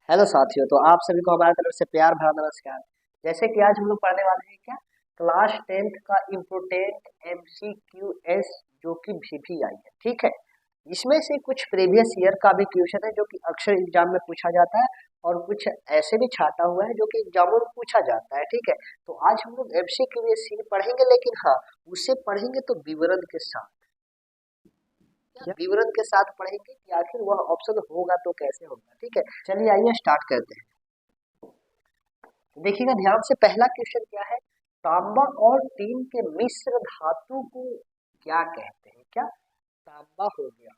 Hello साथियों, तो आप सभी को हमारे तरफ से प्यार भरा नमस्कार। जैसे कि आज हम लोग पढ़ने वाले हैं क्या, क्लास 10th का इम्पोर्टेंट MCQS जो कि VPI है। ठीक है, इसमें से कुछ प्रीवियस ईयर का भी क्वेश्चन है जो कि अक्सर एग्जाम में पूछा जाता है, और कुछ ऐसे भी छाटा हुआ है जो कि एग्जामों में पूछा जाता है। ठीक है, तो आज हम लोग MCQS पढ़ेंगे, लेकिन हाँ, उसे पढ़ेंगे तो विवरण के साथ। क्या विवरण के साथ पढ़ेंगे कि आखिर वह ऑप्शन होगा तो कैसे होगा। ठीक है, चलिए आइए स्टार्ट करते हैं। देखिएगा ध्यान से, पहला क्वेश्चन क्या है, तांबा और टीन के मिश्र धातु को क्या कहते हैं। क्या, तांबा हो गया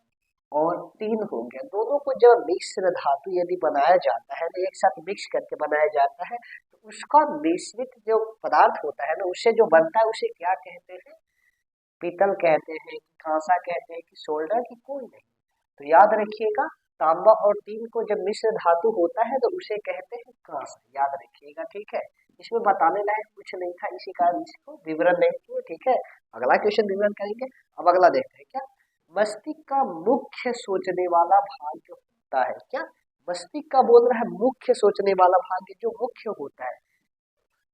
और टीन हो गया, दोनों को जब मिश्र धातु यदि बनाया जाता है, एक साथ मिक्स करके बनाया जाता है, तो उसका मिश्रित जो पदार्थ होता है ना, उससे जो बनता है उसे क्या कहते हैं, पीतल कहते हैं कि कांसा कहते हैं कि सोल्डर की, कोई नहीं। तो याद रखिएगा, तांबा और टीन को जब मिश्र धातु होता है तो उसे कहते हैं कांसा, याद रखिएगा। ठीक है, इसमें बताने लायक कुछ नहीं था, इसी कारण इसको विवरण नहीं किए। ठीक है, अगला क्वेश्चन विवरण करेंगे। अब अगला देखते हैं, क्या मस्तिष्क का मुख्य सोचने वाला भाग जो होता है, क्या मस्तिष्क का बोल रहा है मुख्य सोचने वाला भाग जो मुख्य होता है,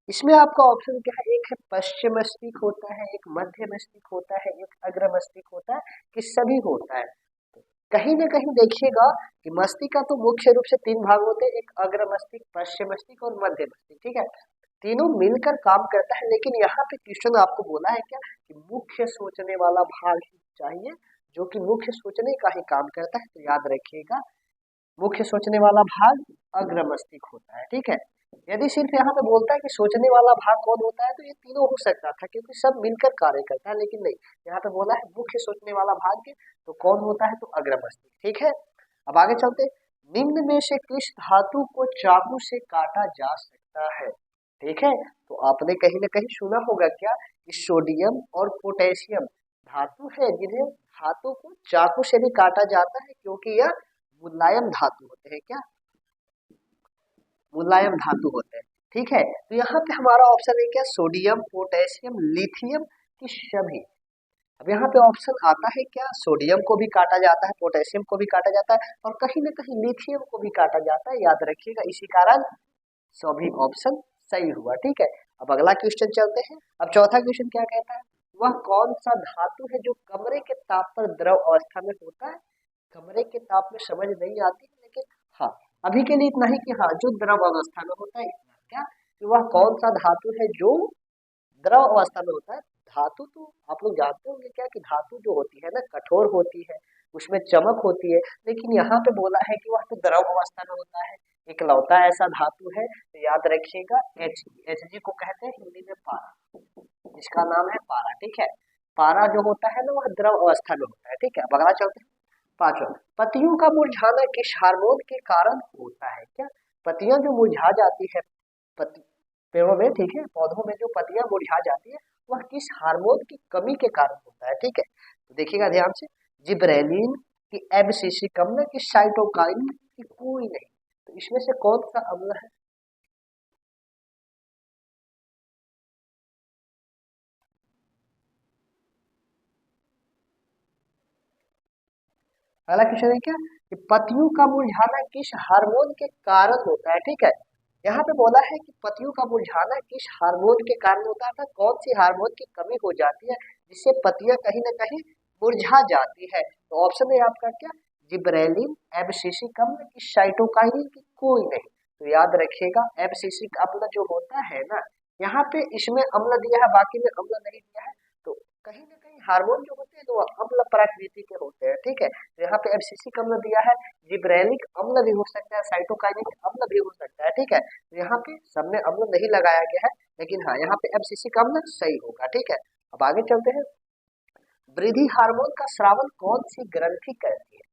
इसमें आपका ऑप्शन क्या है, एक है पश्चिम मस्तिष्क होता है, एक मध्य मस्तिष्क होता है, एक अग्र मस्तिष्क होता है, कि सभी होता है। कहीं ना कहीं देखिएगा कि मस्तिष्क का तो मुख्य रूप से तीन भाग होते हैं, एक अग्र मस्तिष्क, पश्चिम मस्तिष्क और मध्य मस्तिष्क। ठीक है, तीनों मिलकर काम करता है, लेकिन यहाँ पे क्वेश्चन आपको बोला है क्या कि मुख्य सोचने वाला भाग ही चाहिए, जो कि मुख्य सोचने का ही काम करता है। तो याद रखिएगा, मुख्य सोचने वाला भाग अग्र मस्तिष्क होता है। ठीक है, यदि सिर्फ यहाँ पे बोलता है कि सोचने वाला भाग कौन होता है, तो ये तीनों हो सकता था, क्योंकि सब मिलकर कार्य करता है, लेकिन नहीं, यहाँ पे बोला है मुख्य सोचने वाला भाग, तो कौन होता है, तो अग्र मस्तिष्क। ठीक है, अब आगे चलते, निम्न में से किस धातु को चाकू से काटा जा सकता है। ठीक है, तो आपने कहीं ना कहीं सुना होगा क्या कि सोडियम और पोटेशियम धातु है जिन्हें धातु को चाकू से भी काटा जाता है, क्योंकि यह मुलायम धातु होते हैं। क्या, मुलायम धातु होते हैं। ठीक है, तो यहाँ पे हमारा ऑप्शन है क्या, सोडियम, पोटेशियम, लिथियम की सभी। अब यहाँ पे ऑप्शन आता है क्या, सोडियम को भी काटा जाता है, पोटेशियम को भी काटा जाता है, और कहीं ना कहीं लिथियम को भी काटा जाता है, याद रखिएगा, इसी कारण सभी ऑप्शन सही हुआ। ठीक है, अब अगला क्वेश्चन चलते हैं। अब चौथा क्वेश्चन क्या कहता है, वह कौन सा धातु है जो कमरे के ताप पर द्रव अवस्था में होता है। कमरे के ताप में समझ नहीं आती, लेकिन हाँ, अभी के लिए इतना ही कि हाँ, जो द्रव अवस्था में होता है, इतना क्या कि वह कौन सा धातु है जो द्रव अवस्था में होता है। धातु तो आप लोग जानते होंगे क्या कि धातु जो होती है ना, कठोर होती है, उसमें चमक होती है, लेकिन यहाँ पे बोला है कि वह तो द्रव अवस्था में होता है। इकलौता ऐसा धातु है, तो याद रखिएगा Hg को कहते हैं हिंदी में पारा, जिसका नाम है पारा। ठीक है, पारा जो होता है ना, वह द्रव अवस्था में होता है। ठीक है, अब अगला चलते हैं। पांचवा, पतियों का मुरझाना किस हार्मोन के कारण होता है। क्या, पतियां जो मुरझा जाती है पति पेड़ों में, ठीक है, पौधों में जो पतियां मुरझा जाती है, वह किस हार्मोन की कमी के कारण होता है। ठीक है, तो देखिएगा ध्यान से, जिब्रेलिन की, एब्सिसिक अम्ल की, साइटोकाइन की, कोई नहीं। तो इसमें से कौन सा अम्ल है। पहला क्वेश्चन है क्या कि पतियों का मुरझाना किस हार्मोन के कारण होता है। ठीक है, यहाँ पे बोला है कि पतियों का मुरझाना किस हार्मोन के कारण होता है, कौन सी हार्मोन की कमी हो जाती है जिससे पतियां कहीं ना कहीं मुरझा जाती है। तो ऑप्शन है आपका क्या, जिब्रेलिन, एब्सिसिक अम्ल की, साइटोकाइन की, कोई नहीं। तो याद रखिएगा, एब्सिसिक अम्ल जो होता है ना, यहाँ पे इसमें अम्ल दिया है, बाकी में अम्ल नहीं दिया है, तो कहीं ना कहीं हार्मोन जो होते हैं तो वह अम्ल प्रकृति के होते हैं। ठीक है, तो यहाँ पे एब्सिसिक अम्ल दिया है, जिब्रेलिक अम्ल भी हो सकता है, साइटोकाइनिक अम्ल भी हो सकता है। ठीक है, तो यहाँ पे सब में अम्ल नहीं लगाया गया है, लेकिन हाँ, यहाँ पे एब्सिसिक अम्ल सही होगा। ठीक है, अब आगे चलते हैं। वृद्धि हार्मोन का स्रावन कौन सी ग्रंथि करती है।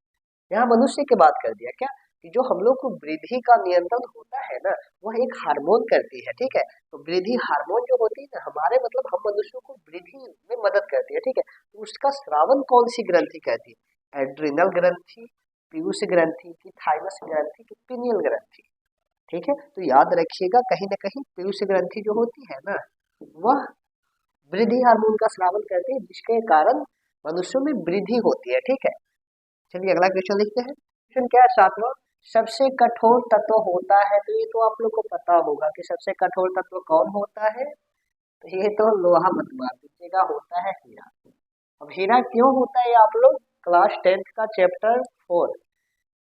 यहाँ मनुष्य की बात कर दिया क्या कि जो हम लोग को वृद्धि का नियंत्रण होता है ना, वह एक हार्मोन करती है। ठीक है, तो वृद्धि हार्मोन जो होती है ना, हमारे मतलब हम मनुष्यों को वृद्धि में मदद करती है। ठीक है, तो उसका स्रावन कौन सी ग्रंथि करती है, एड्रिनल ग्रंथि, पीयूष ग्रंथि की, थाइमस ग्रंथि की, पिनियल ग्रंथि। ठीक है, तो याद रखिएगा, कहीं ना कहीं पीयूष ग्रंथि जो होती है ना, वह वृद्धि हार्मोन का स्रावन करती है, जिसके कारण मनुष्यों में वृद्धि होती है। ठीक है, चलिए अगला क्वेश्चन लिखते हैं। क्वेश्चन क्या है, सातवां, सबसे कठोर तत्व होता है, तो ये तो आप लोग को पता होगा कि सबसे कठोर तत्व कौन होता है। तो ये तो लोहा मत मार दीजिएगा, होता है हीरा। अब हीरा क्यों होता है, ये आप लोग क्लास 10th का चैप्टर 4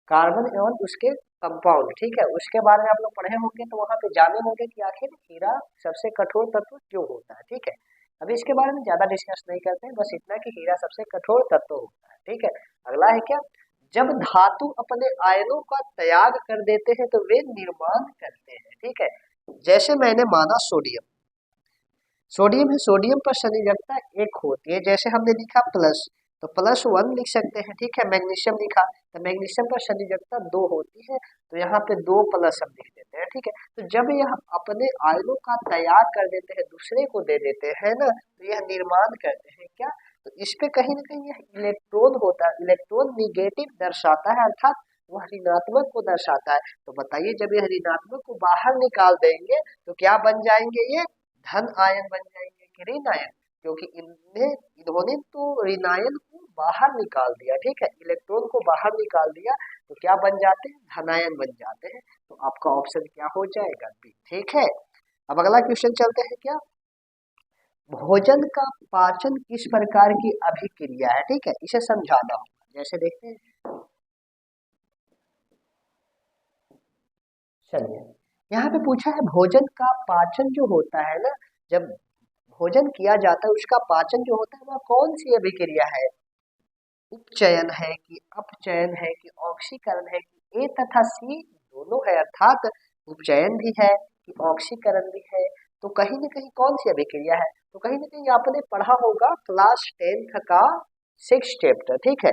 कार्बन एवं उसके कंपाउंड, ठीक है, उसके बारे में आप लोग पढ़े होंगे, तो वहां पे जाने होंगे कि आखिर हीरा सबसे कठोर तत्व क्यों होता है। ठीक है, अभी इसके बारे में ज्यादा डिस्कस नहीं करते हैं, बस इतना कि हीरा सबसे कठोर तत्व होता है। ठीक है, अगला है क्या, जब धातु अपने आयनों का त्याग कर देते हैं तो वे निर्माण करते हैं। ठीक है, जैसे मैंने माना सोडियम, सोडियम है, सोडियम पर संयोजकता एक होती है, जैसे हमने लिखा प्लस, तो +1 लिख सकते हैं। ठीक है, मैग्नीशियम लिखा तो मैग्नीशियम पर संयोजकता 2 होती है, तो यहाँ पे 2 प्लस हम लिख देते हैं। ठीक है, तो जब यह अपने आयनों का त्याग कर देते हैं, दूसरे को दे देते हैं ना, तो यह निर्माण करते हैं क्या, तो इस पे कहीं ना कहीं यह इलेक्ट्रॉन होता है, इलेक्ट्रॉन निगेटिव दर्शाता है, अर्थात वह ऋणात्मक को दर्शाता है। तो बताइए, जब यह ऋणात्मक को बाहर निकाल देंगे तो क्या बन जाएंगे, ये धन आयन बन जाएंगे कि ऋण आयन, क्योंकि इन्होंने तो ऋण आयन को बाहर निकाल दिया। ठीक है, इलेक्ट्रॉन को बाहर निकाल दिया, तो क्या बन जाते हैं, धनायन बन जाते हैं। तो आपका ऑप्शन क्या हो जाएगा, बी। ठीक है, अब अगला क्वेश्चन चलते हैं, क्या भोजन का पाचन किस प्रकार की अभिक्रिया है। ठीक है, इसे समझाना होगा, जैसे देखते हैं, चलिए यहाँ पे पूछा है भोजन का पाचन जो होता है ना, जब भोजन किया जाता है उसका पाचन जो होता है वह कौन सी अभिक्रिया है, उपचयन है कि अपचयन है कि ऑक्सीकरण है कि ए तथा सी दोनों है, अर्थात उपचयन भी है कि ऑक्सीकरण भी है। तो कहीं ना कहीं कौन सी अभिक्रिया है, तो कहीं ना कहीं आपने पढ़ा होगा क्लास 10th का 6th चैप्टर। ठीक है,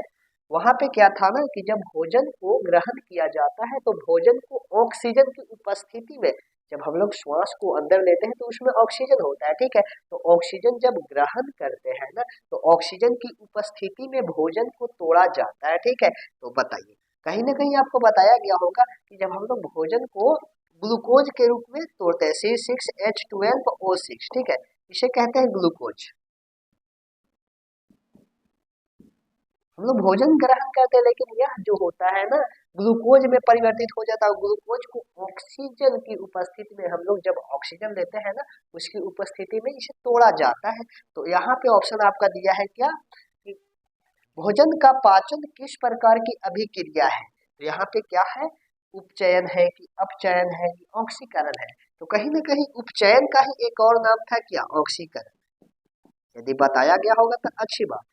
वहां पे क्या था ना कि जब भोजन को ग्रहण किया जाता है तो भोजन को ऑक्सीजन की उपस्थिति में, जब हम लोग श्वास को अंदर लेते हैं तो उसमें ऑक्सीजन होता है। ठीक है, तो ऑक्सीजन जब ग्रहण करते हैं ना, तो ऑक्सीजन की उपस्थिति में भोजन को तोड़ा जाता है। ठीक है, तो बताइए, कहीं ना कहीं आपको बताया गया होगा कि जब हम लोग भोजन को ग्लूकोज के रूप में तोड़ते हैं, C6H12O6, ठीक है, इसे कहते हैं ग्लूकोज। हम लोग भोजन ग्रहण करते हैं, लेकिन यह जो होता है ना ग्लूकोज में परिवर्तित हो जाता है। ग्लूकोज को ऑक्सीजन की उपस्थिति में, हम लोग जब ऑक्सीजन लेते हैं ना उसकी उपस्थिति में इसे तोड़ा जाता है। तो यहाँ पे ऑप्शन आपका दिया है क्या, कि भोजन का पाचन किस प्रकार की अभिक्रिया है। तो यहाँ पे क्या है, उपचयन है कि अपचयन है कि ऑक्सीकरण है। तो कहीं ना कहीं उपचयन का ही एक और नाम था क्या, ऑक्सीकरण। यदि बताया गया होगा तो अच्छी बात।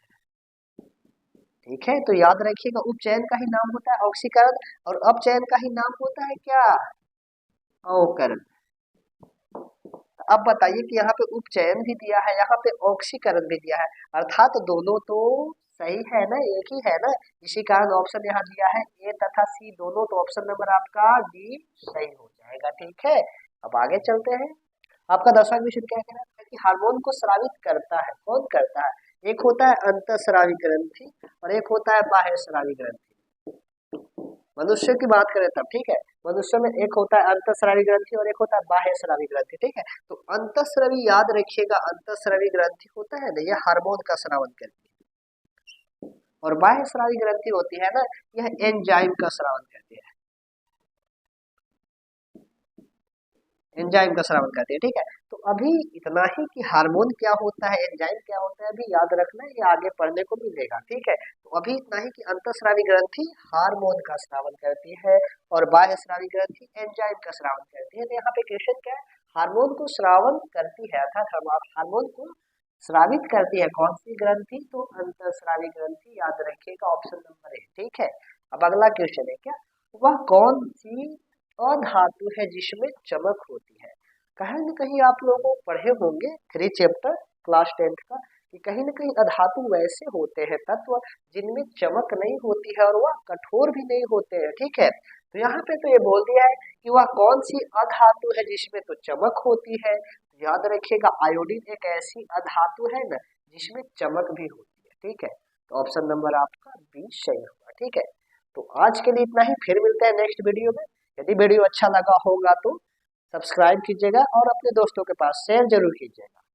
ठीक है, तो याद रखिएगा, उपचयन का ही नाम होता है ऑक्सीकरण और अपचयन का ही नाम होता है क्या, अवकरण। अब बताइए कि यहाँ पे उपचयन भी दिया है, यहाँ पे ऑक्सीकरण भी दिया है, अर्थात दोनों तो सही है ना, एक ही है ना, इसी कारण ऑप्शन यहाँ दिया है ए तथा सी दोनों, तो ऑप्शन नंबर आपका डी सही हो जाएगा। ठीक है, अब आगे चलते हैं। आपका 10वां क्वेश्चन क्या कह रहा है कि हार्मोन को स्रावित करता है, कौन करता है, एक होता है अंतःस्रावी ग्रंथि और एक होता है बाह्य स्रावी ग्रंथि। मनुष्य की बात करें तब, ठीक है, मनुष्य में एक होता है अंतःस्रावी ग्रंथि और एक होता है बाह्य स्रावी ग्रंथि। ठीक है, तो अंतःस्रावी याद रखिएगा, अंतःस्रावी ग्रंथि होता है ना, यह हार्मोन का स्रावन करती है, और बाह्य स्रावी ग्रंथि होती है ना, यह एंजाइम का स्रावन करती है, एंजाइम का श्रवण करती है। ठीक है, तो अभी इतना ही कि हार्मोन क्या होता है, एंजाइम क्या होता है, अभी याद रखना है, ये आगे पढ़ने को मिलेगा। ठीक है, तो अभी इतना ही कि अंतःस्रावी ग्रंथि हार्मोन का श्रावण करती है और बाह्य स्रावी ग्रंथि एंजाइम का श्रावण करती है। तो यहाँ पे क्वेश्चन क्या है, हार्मोन को श्रावण करती है, अर्थात हार्मोन को श्रावित करती है कौन सी ग्रंथि, तो अंतःस्रावी ग्रंथि, याद रखिएगा ऑप्शन नंबर ए। ठीक है, अब अगला क्वेश्चन है क्या, वह कौन सी अधातु है जिसमें चमक होती है। कहीं न कहीं आप लोगों को पढ़े होंगे 3 चैप्टर क्लास 10th का, कि कहीं न कहीं अधातु वैसे होते हैं तत्व जिनमें चमक नहीं होती है और वह कठोर भी नहीं होते हैं। ठीक है, तो यहाँ पे तो ये बोल दिया है कि वह कौन सी अधातु है जिसमें तो चमक होती है। तो याद रखिएगा, आयोडीन एक ऐसी अधातु है ना जिसमें चमक भी होती है। ठीक है, तो ऑप्शन नंबर आपका बी सही होगा। ठीक है, तो आज के लिए इतना ही, फिर मिलते हैं नेक्स्ट वीडियो में। यदि वीडियो अच्छा लगा होगा तो सब्सक्राइब कीजिएगा और अपने दोस्तों के पास शेयर जरूर कीजिएगा।